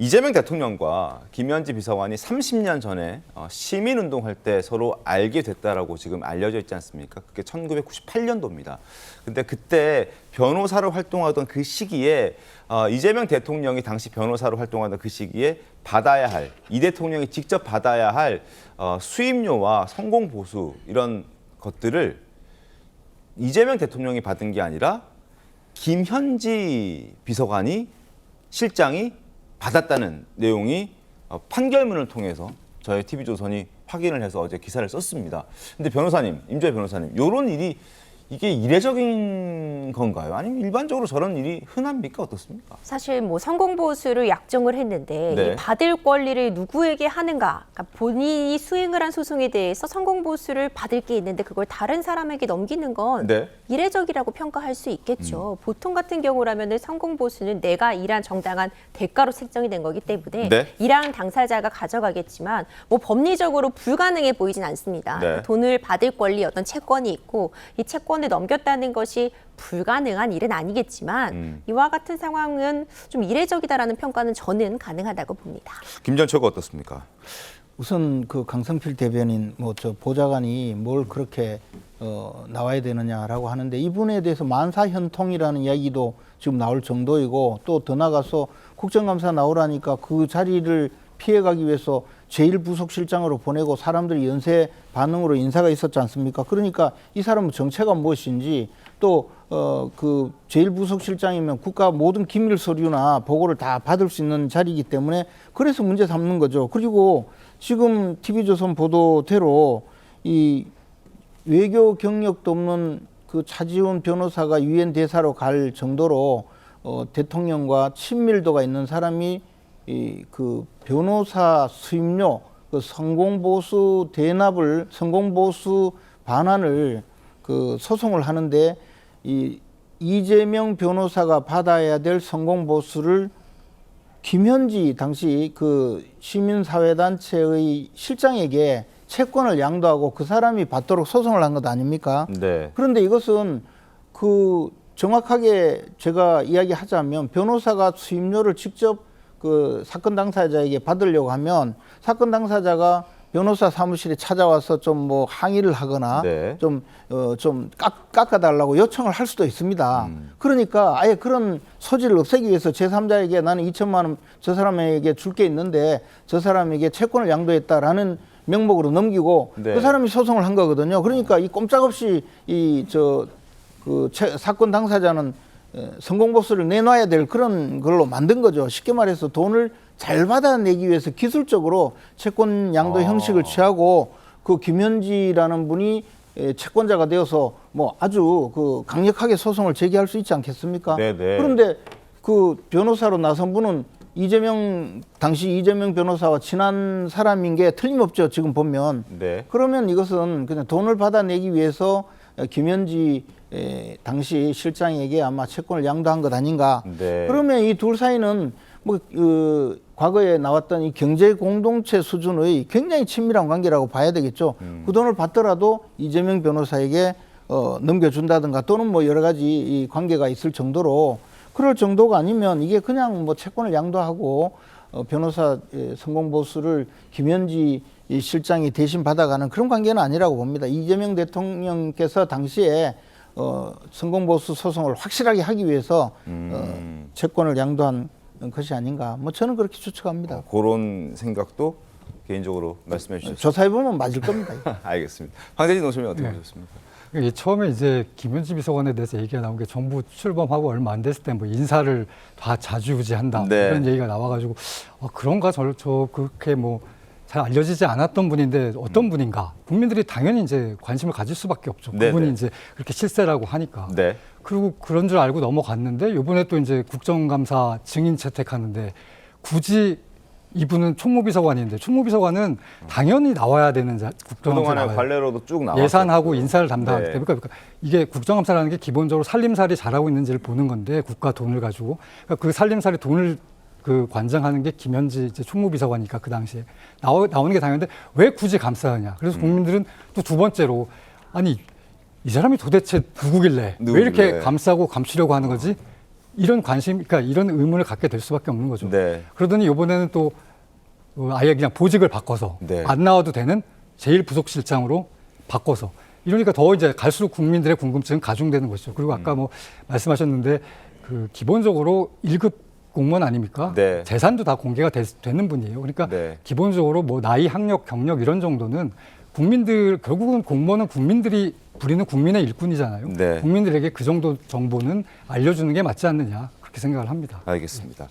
이재명 대통령과 김현지 비서관이 30년 전에 시민운동할 때 서로 알게 됐다라고 지금 알려져 있지 않습니까? 그게 1998년도입니다. 근데 그때 변호사로 활동하던 그 시기에 이재명 대통령이 당시 변호사로 활동하던 그 시기에 받아야 할, 이 대통령이 직접 받아야 할 수임료와 성공보수 이런 것들을 이재명 대통령이 받은 게 아니라 김현지 비서관이 실장이 받았다는 내용이 판결문을 통해서 저희 TV조선이 확인을 해서 어제 기사를 썼습니다. 근데 변호사님, 임조혜 변호사님, 이런 일이 이게 이례적인 건가요? 아니면 일반적으로 저런 일이 흔합니까? 어떻습니까? 사실 뭐 성공보수를 약정을 했는데 네. 이 받을 권리를 누구에게 하는가? 그러니까 본인이 수행을 한 소송에 대해서 성공보수를 받을 게 있는데 그걸 다른 사람에게 넘기는 건 네. 이례적이라고 평가할 수 있겠죠. 보통 같은 경우라면 성공보수는 내가 일한 정당한 대가로 책정이 된 거기 때문에 네. 일한 당사자가 가져가겠지만 뭐 법리적으로 불가능해 보이진 않습니다. 네. 돈을 받을 권리 어떤 채권이 있고 이 채권을 넘겼다는 것이 불가능한 일은 아니겠지만 이와 같은 상황은 좀 이례적이다라는 평가는 저는 가능하다고 봅니다. 김 전 최고 어떻습니까? 우선 그 강성필 대변인 뭐 저 보좌관이 뭘 그렇게 나와야 되느냐라고 하는데 이분에 대해서 만사현통이라는 이야기도 지금 나올 정도이고 또 더 나가서 국정감사 나오라니까 그 자리를 피해가기 위해서 제1부속실장으로 보내고 사람들이 연쇄 반응으로 인사가 있었지 않습니까? 그러니까 이 사람은 정체가 무엇인지 또 그 제1부속실장이면 국가 모든 기밀 서류나 보고를 다 받을 수 있는 자리이기 때문에 그래서 문제 삼는 거죠. 그리고 지금 TV조선 보도대로 이 외교 경력도 없는 그 차지훈 변호사가 유엔 대사로 갈 정도로 대통령과 친밀도가 있는 사람이 이 그 변호사 수임료, 그 성공보수 대납을 성공보수 반환을 그 소송을 하는데 이 이재명 변호사가 받아야 될 성공보수를 김현지 당시 그 시민사회단체의 실장에게 채권을 양도하고 그 사람이 받도록 소송을 한 것 아닙니까? 네. 그런데 이것은 그 정확하게 제가 이야기하자면 변호사가 수임료를 직접 그 사건 당사자에게 받으려고 하면 사건 당사자가 변호사 사무실에 찾아와서 좀 뭐 항의를 하거나 네. 좀 깎아달라고 요청을 할 수도 있습니다. 그러니까 아예 그런 소지를 없애기 위해서 제3자에게 나는 2천만 원 저 사람에게 줄 게 있는데 저 사람에게 채권을 양도했다라는 명목으로 넘기고 네. 그 사람이 소송을 한 거거든요. 그러니까 이 꼼짝없이 사건 당사자는 성공보수를 내놔야 될 그런 걸로 만든 거죠. 쉽게 말해서 돈을 잘 받아내기 위해서 기술적으로 채권 양도 형식을 취하고 그 김현지라는 분이 채권자가 되어서 뭐 아주 그 강력하게 소송을 제기할 수 있지 않겠습니까? 네네. 그런데 그 변호사로 나선 분은 당시 이재명 변호사와 친한 사람인 게 틀림없죠. 지금 보면. 네. 그러면 이것은 그냥 돈을 받아내기 위해서 김현지 당시 실장에게 아마 채권을 양도한 것 아닌가. 네. 그러면 이 둘 사이는 뭐 과거에 나왔던 이 경제 공동체 수준의 굉장히 친밀한 관계라고 봐야 되겠죠. 그 돈을 받더라도 이재명 변호사에게 넘겨준다든가 또는 뭐 여러 가지 이 관계가 있을 정도로 그럴 정도가 아니면 이게 그냥 뭐 채권을 양도하고 변호사 성공보수를 김현지 이 실장이 대신 받아가는 그런 관계는 아니라고 봅니다. 이재명 대통령께서 당시에 성공보수 소송을 확실하게 하기 위해서 채권을 양도한 것이 아닌가. 뭐 저는 그렇게 추측합니다. 그런 생각도 개인적으로 말씀해 주셨습니다. 조사해보면 맞을 겁니다. 알겠습니다. 황대진 노조님 어떻게 보셨습니까? 처음에 이제 김현지 비서관에 대해서 얘기가 나온 게 정부 출범하고 얼마 안 됐을 때 뭐 인사를 다 좌지우지한다 네. 이런 얘기가 나와가지고 그런가 저 그렇게 뭐 잘 알려지지 않았던 분인데 어떤 분인가 국민들이 당연히 이제 관심을 가질 수밖에 없죠. 네네. 그분이 이제 그렇게 실세라고 하니까. 네. 그리고 그런 줄 알고 넘어갔는데 이번에 또 이제 국정감사 증인 채택하는데 굳이 이분은 총무비서관인데 총무비서관은 당연히 나와야 되는 국정감사 그동안에 나와요. 관례로도 쭉 나왔고 예산하고 인사를 담당하기 네. 때문에 그러니까 이게 국정감사라는 게 기본적으로 살림살이 잘하고 있는지를 보는 건데 국가 돈을 가지고 그러니까 그 살림살이 돈을 그 관장하는 게 김현지 이제 총무비서관이니까 그 당시에 나오는 게 당연한데 왜 굳이 감싸느냐. 그래서 국민들은 또 두 번째로 아니 이 사람이 도대체 누구길래 왜 이렇게 감싸고 감추려고 하는 거지? 이런 관심, 그러니까 이런 의문을 갖게 될 수밖에 없는 거죠. 네. 그러더니 이번에는 또 아예 그냥 보직을 바꿔서 네. 안 나와도 되는 제1부속실장으로 바꿔서 이러니까 더 이제 갈수록 국민들의 궁금증은 가중되는 것이죠. 그리고 아까 뭐 말씀하셨는데 그 기본적으로 1급 공무원 아닙니까? 네. 재산도 다 공개가 되는 분이에요. 그러니까 네. 기본적으로 뭐 나이, 학력, 경력 이런 정도는 국민들 결국은 공무원은 국민들이 부리는 국민의 일꾼이잖아요. 네. 국민들에게 그 정도 정보는 알려주는 게 맞지 않느냐 그렇게 생각을 합니다. 알겠습니다.